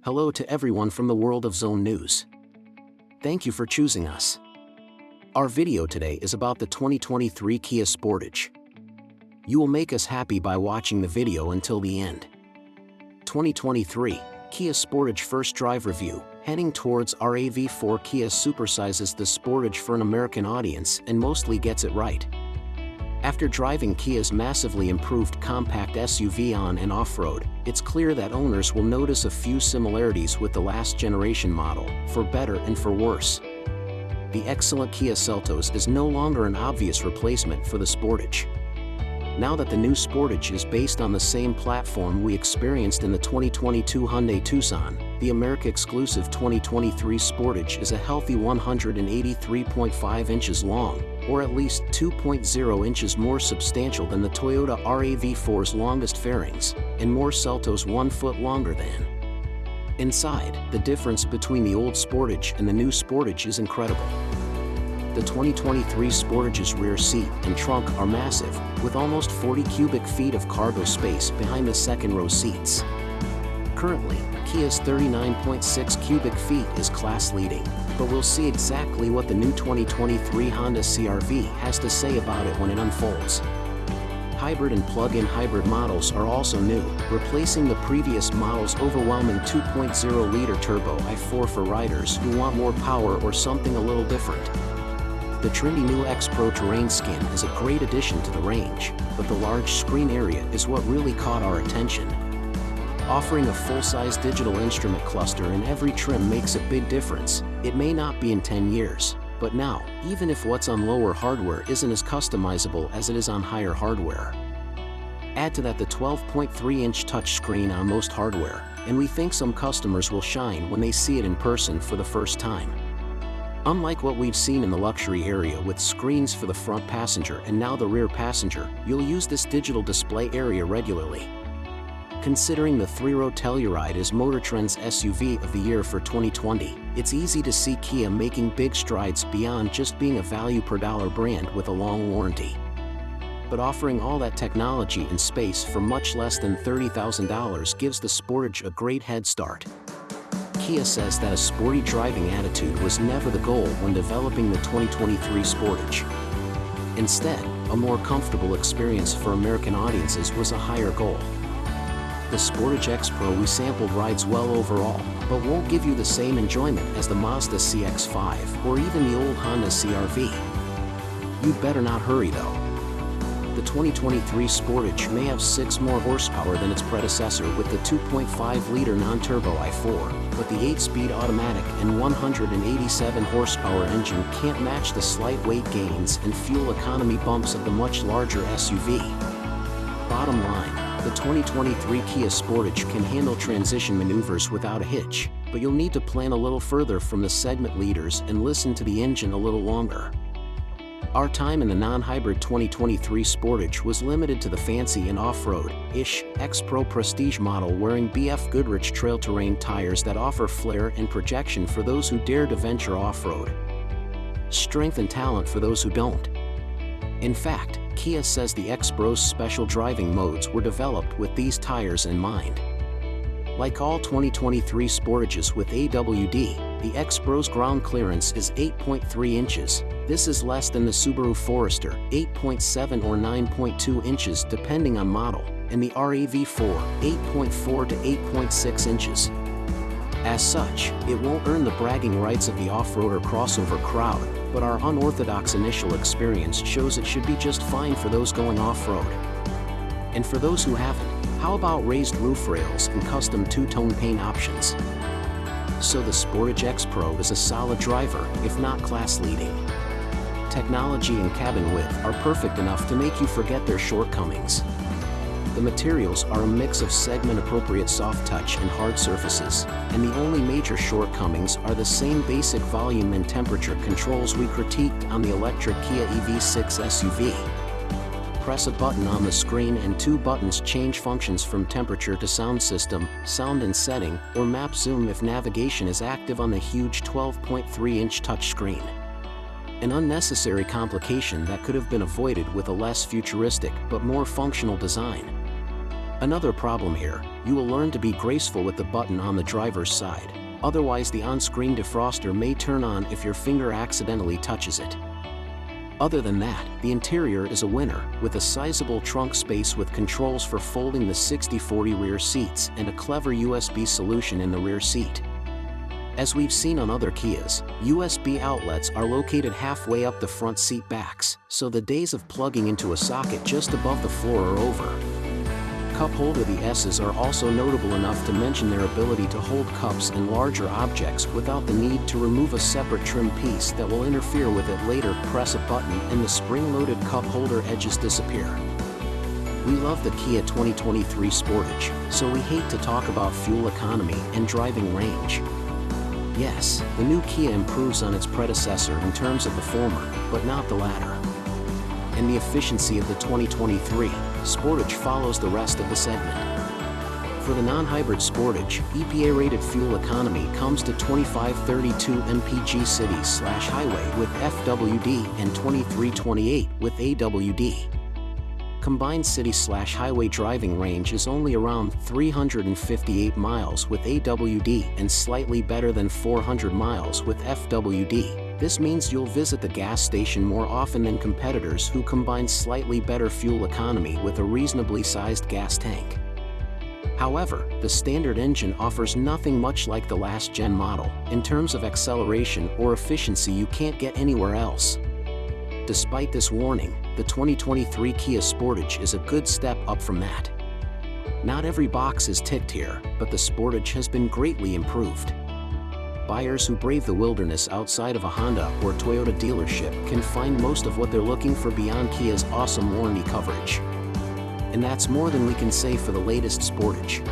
Hello to everyone from the world of Zone News. Thank you for choosing us. Our video today is about the 2023 Kia Sportage. You will make us happy by watching the video until the end. 2023 Kia Sportage First Drive Review. Heading towards RAV4, Kia supersizes the Sportage for an American audience and mostly gets it right. After driving Kia's massively improved compact SUV on and off-road, it's clear that owners will notice a few similarities with the last generation model, for better and for worse. The excellent Kia Seltos is no longer an obvious replacement for the Sportage. Now that the new Sportage is based on the same platform we experienced in the 2022 Hyundai Tucson, the America-exclusive 2023 Sportage is a healthy 183.5 inches long, or at least 2.0 inches more substantial than the Toyota RAV4's longest fairings, and more Seltos 1 foot longer than. Inside, the difference between the old Sportage and the new Sportage is incredible. The 2023 Sportage's rear seat and trunk are massive, with almost 40 cubic feet of cargo space behind the second-row seats. Currently, Kia's 39.6 cubic feet is class-leading, but we'll see exactly what the new 2023 Honda CR-V has to say about it when it unfolds. Hybrid and plug-in hybrid models are also new, replacing the previous model's overwhelming 2.0-liter turbo i4 for riders who want more power or something a little different. The trendy new X Pro terrain skin is a great addition to the range, but the large screen area is what really caught our attention. Offering a full-size digital instrument cluster in every trim makes a big difference. It may not be in 10 years, but now, even if what's on lower hardware isn't as customizable as it is on higher hardware. Add to that the 12.3-inch touchscreen on most hardware, and we think some customers will shine when they see it in person for the first time. Unlike what we've seen in the luxury area with screens for the front passenger and now the rear passenger, you'll use this digital display area regularly. Considering the 3-row Telluride is Motor Trend's SUV of the year for 2020, it's easy to see Kia making big strides beyond just being a value per dollar brand with a long warranty. But offering all that technology and space for much less than $30,000 gives the Sportage a great head start. Kia says that a sporty driving attitude was never the goal when developing the 2023 Sportage. Instead, a more comfortable experience for American audiences was a higher goal. The Sportage X Pro we sampled rides well overall, but won't give you the same enjoyment as the Mazda CX-5 or even the old Honda CR-V. You'd better not hurry though. The 2023 Sportage may have 6 more horsepower than its predecessor with the 2.5-liter non-turbo i4, but the 8-speed automatic and 187 horsepower engine can't match the slight weight gains and fuel economy bumps of the much larger SUV. Bottom line, the 2023 Kia Sportage can handle transition maneuvers without a hitch, but you'll need to plan a little further from the segment leaders and listen to the engine a little longer. Our time in the non-hybrid 2023 Sportage was limited to the fancy and off-road-ish X Pro Prestige model wearing BF Goodrich trail terrain tires that offer flair and projection for those who dare to venture off-road. Strength and talent for those who don't. In fact, Kia says the X Pro's special driving modes were developed with these tires in mind. Like all 2023 Sportages with AWD, the X Pro's ground clearance is 8.3 inches. This is less than the Subaru Forester, 8.7 or 9.2 inches depending on model, and the RAV4, 8.4 to 8.6 inches. As such, it won't earn the bragging rights of the off-roader crossover crowd, but our unorthodox initial experience shows it should be just fine for those going off-road. And for those who haven't, how about raised roof rails and custom two-tone paint options? So the Sportage X Pro is a solid driver, if not class-leading. Technology and cabin width are perfect enough to make you forget their shortcomings. The materials are a mix of segment-appropriate soft touch and hard surfaces, and the only major shortcomings are the same basic volume and temperature controls we critiqued on the electric Kia EV6 SUV. Press a button on the screen and 2 buttons change functions from temperature to sound system, sound and setting, or map zoom if navigation is active on the huge 12.3-inch touchscreen. An unnecessary complication that could have been avoided with a less futuristic but more functional design. Another problem here, you will learn to be graceful with the button on the driver's side. Otherwise the on-screen defroster may turn on if your finger accidentally touches it. Other than that, the interior is a winner, with a sizable trunk space with controls for folding the 60/40 rear seats and a clever USB solution in the rear seat. As we've seen on other Kias, USB outlets are located halfway up the front seat backs, so the days of plugging into a socket just above the floor are over. Cup holder: the S's are also notable enough to mention their ability to hold cups and larger objects without the need to remove a separate trim piece that will interfere with it later. Press a button and the spring-loaded cup holder edges disappear. We love the Kia 2023 Sportage, so we hate to talk about fuel economy and driving range. Yes, the new Kia improves on its predecessor in terms of the former, but not the latter. And the efficiency of the 2023 Sportage follows the rest of the segment. For the non-hybrid Sportage, EPA-rated fuel economy comes to 2532 mpg city/highway with FWD and 2328 with AWD. Combined city/highway driving range is only around 358 miles with AWD and slightly better than 400 miles with FWD. This means you'll visit the gas station more often than competitors who combine slightly better fuel economy with a reasonably sized gas tank. However, the standard engine offers nothing much like the last-gen model in terms of acceleration or efficiency you can't get anywhere else. Despite this warning, the 2023 Kia Sportage is a good step up from that. Not every box is ticked here, but the Sportage has been greatly improved. Buyers who brave the wilderness outside of a Honda or Toyota dealership can find most of what they're looking for beyond Kia's awesome warranty coverage. And that's more than we can say for the latest Sportage.